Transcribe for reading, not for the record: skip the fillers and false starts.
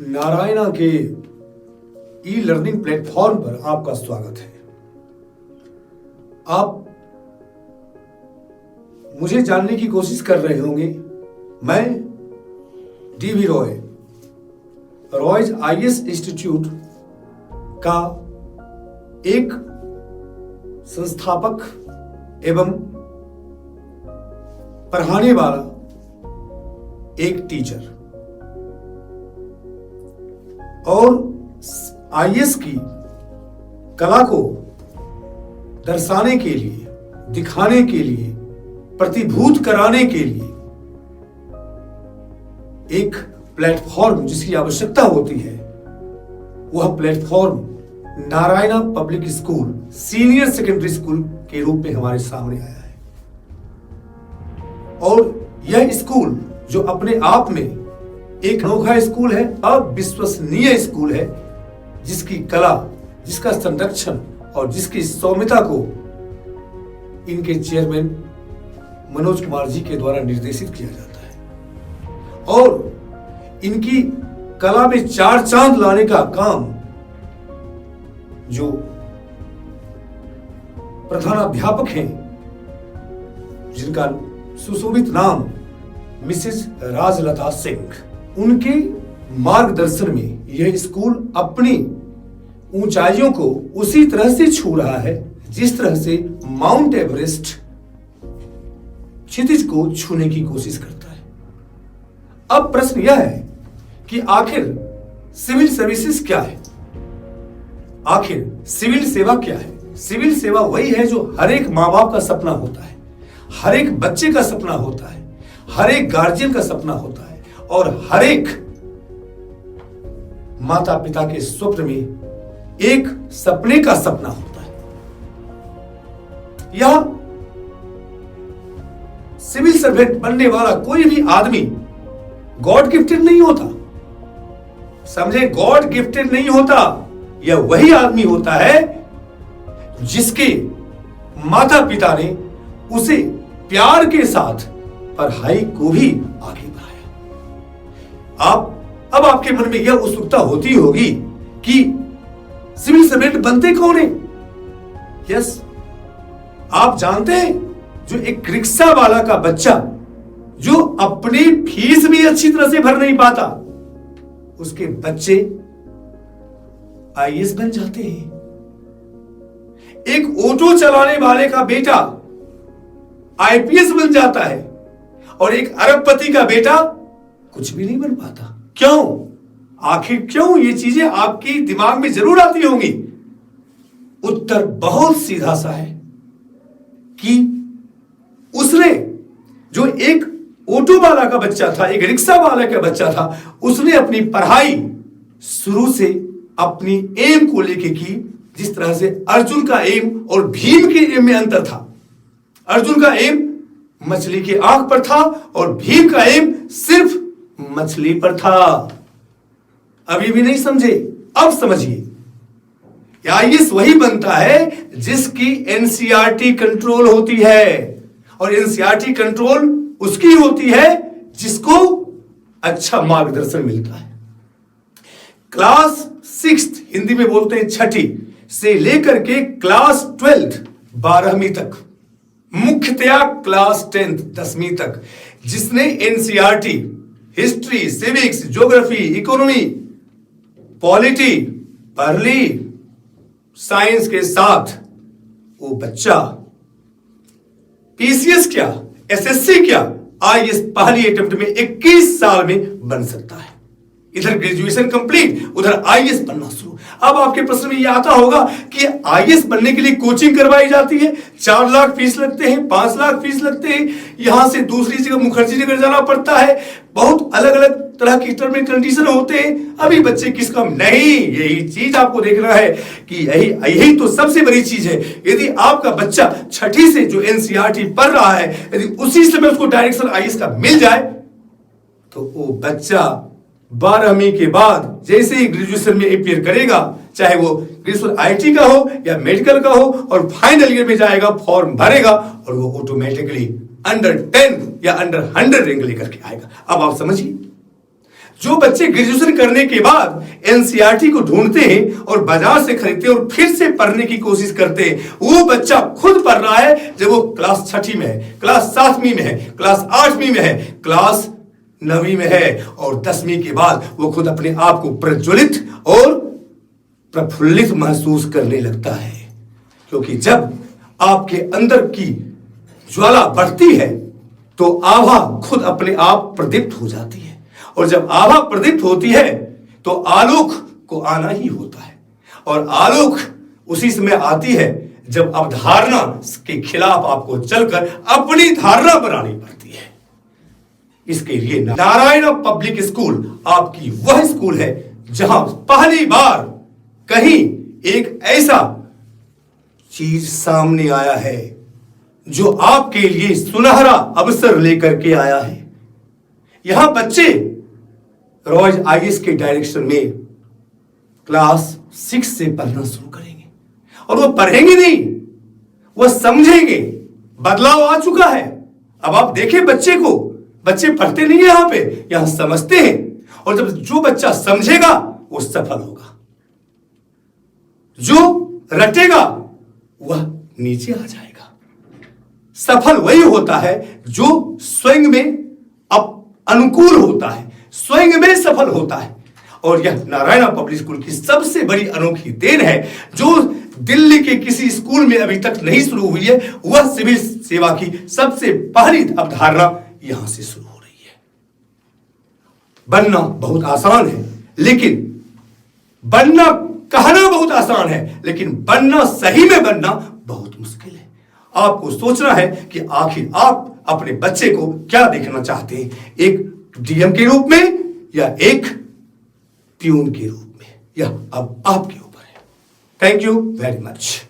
नारायणा के e learning platform पर आपका स्वागत है। आप मुझे जानने की कोशिश कर रहे होंगे। मैं डीवी रॉय, रॉयज आईएएस इंस्टीट्यूट का एक संस्थापक एवं पढ़ाने वाला एक टीचर और आईएएस की कला को दर्शाने के लिए, दिखाने के लिए, प्रतिभूत कराने के लिए एक प्लेटफॉर्म जिसकी आवश्यकता होती है, वह platform Narayana public school senior secondary school के रूप में हमारे सामने आया है। और यह स्कूल जो अपने आप में एक अनोखा स्कूल है, अविश्वसनीय स्कूल है, जिसकी कला, जिसका संरक्षण और जिसकी सौम्यता को इनके चेयरमैन मनोज कुमार जी के द्वारा निर्देशित किया जाता है। और इनकी कला में चार चांद लाने का काम जो प्रधानाध्यापक हैं, जिनका सुशोभित नाम मिसेस राजलता सिंह, उनके मार्गदर्शन में यह स्कूल अपनी ऊंचाइयों को उसी तरह से छू रहा है जिस तरह से माउंट एवरेस्ट क्षितिज को छूने की कोशिश करता है। अब प्रश्न यह है कि आखिर सिविल सर्विसेज क्या है? आखिर सिविल सेवा क्या है? सिविल सेवा वही है जो हर एक माँ बाप का सपना होता है, हर एक बच्चे का सपना होता है, हर एक गार्जियन का सपना होता है और हर एक माता पिता के स्वप्न में एक सपने का सपना होता है। यह सिविल सर्वेंट बनने वाला कोई भी आदमी गॉड गिफ्टेड नहीं होता, समझे? गॉड गिफ्टेड नहीं होता। यह वही आदमी होता है जिसके माता पिता ने उसे प्यार के साथ पढ़ाई को भी आगे बढ़ाया। अब आपके मन में यह उत्सुकता होती होगी कि सिविल सर्वेंट बनते कौन है? यस, आप जानते हैं, जो एक रिक्शा वाला का बच्चा जो अपनी फीस भी अच्छी तरह से भर नहीं पाता, उसके बच्चे आईएएस बन जाते हैं। एक ऑटो चलाने वाले का बेटा आईपीएस बन जाता है और एक अरबपति का बेटा कुछ भी नहीं बन पाता। क्यों? आखिर क्यों? ये चीजें आपकी दिमाग में जरूर आती होंगी। उत्तर बहुत सीधा सा है कि उसने, जो एक ऑटो वाला का बच्चा था, एक रिक्शा वाला का बच्चा था, उसने अपनी पढ़ाई शुरू से अपनी एम को लेके की जिस तरह से अर्जुन का एम और भीम के एम में अंतर था। अर्जुन का एम मछली की आंख पर था और भीम का एम सिर्फ मछली पर था। अभी भी नहीं समझे? अब समझिए। आईएएस वही बनता है जिसकी एनसीईआरटी कंट्रोल होती है, और एनसीईआरटी कंट्रोल उसकी होती है जिसको अच्छा मार्गदर्शन मिलता है। क्लास 6, हिंदी में बोलते हैं छठी, से लेकर के क्लास 12 12वीं तक, मुख्यतया क्लास 10 10वीं तक, जिसने NCERT, history, civics, geography, economy, polity पढ़ ली साइंस के साथ, वो बच्चा पीसीएस क्या, एसएससी क्या, आईएएस पहली अटेम्प्ट में 21 साल में बन सकता है। इधर ग्रेजुएशन कंप्लीट, उधर आईएएस बनना शुरू। अब आपके प्रश्न में यह आता होगा कि आईएएस बनने के लिए कोचिंग करवाई जाती है, 4 लाख फीस लगते हैं, 5 लाख फीस लगते हैं, यहां से दूसरी जगह मुखर्जी नगर जाना पड़ता है, बहुत अलग अलग तरह की टर्म एंड कंडीशन होते हैं। अभी बच्चे किस काम नहीं, यही चीज आपको देखना है कि यही तो सबसे बड़ी चीज है। यदि आपका बच्चा छठी से जो एनसीईआरटी पढ़ रहा है, यदि उसी समय उसको डायरेक्शन आईएएस का मिल जाए, तो वो बच्चा 12वीं के बाद जैसे ही ग्रेजुएशन में अपीयर करेगा, चाहे वो ग्रेजुएशन आईटी का हो या मेडिकल का हो, और फाइनल ईयर में जाएगा, फॉर्म भरेगा और वो ऑटोमेटिकली अंडर 10 या अंडर 100 रैंक लेकर के आएगा। अब आप समझिए, जो बच्चे ग्रेजुएशन करने के बाद एनसीईआरटी को ढूंढते हैं और बाजार से खरीदते हैं और फिर से पढ़ने की कोशिश करते हैं, वो बच्चा खुद पढ़ रहा है जब वो क्लास 6वीं में है, क्लास 7वीं में है, क्लास 8वीं में है, क्लास 9वीं में है, और 10वीं के बाद वो खुद अपने आप को प्रज्वलित और प्रफुल्लित महसूस करने लगता है। क्योंकि जब आपके अंदर की ज्वाला बढ़ती है तो आभा खुद अपने आप प्रदीप्त हो जाती है, और जब आभा प्रदीप्त होती है तो आलोक को आना ही होता है, और आलोक उसी समय आती है जब अवधारणा के खिलाफ आपको चलकर अपनी धारणा बनानी पड़ती है। इसके लिए नारायण पब्लिक स्कूल आपकी वह स्कूल है जहां पहली बार कहीं एक ऐसा चीज सामने आया है जो आपके लिए सुनहरा अवसर लेकर के आया है। यहां बच्चे रॉयज आईएएस के डायरेक्शन में क्लास 6 से पढ़ना शुरू करेंगे, और वो पढ़ेंगे नहीं, वो समझेंगे। बदलाव आ चुका है। अब आप देखें बच्चे को, बच्चे पढ़ते नहीं है यहां पे, यहां समझते हैं, और जब जो बच्चा समझेगा वो सफल होगा, जो रटेगा वह नीचे आ जाएगा। सफल वही होता है जो स्वयं में अनुकूल होता है, स्वयं में सफल होता है। और यह नारायण पब्लिक स्कूल की सबसे बड़ी अनोखी देन है, जो दिल्ली के किसी स्कूल में अभी तक नहीं शुरू हुई है। वह सिविल सेवा की सबसे पहली अवधारणा यहां से शुरू हो रही है। बनना बहुत आसान है, लेकिन बनना कहना बहुत आसान है, लेकिन बनना सही में बनना बहुत मुश्किल है। आपको सोचना है कि आखिर आप अपने बच्चे को क्या देखना चाहते हैं, एक डीएम के रूप में या एक प्यून के रूप में, यह अब आपके ऊपर है। Thank you very much.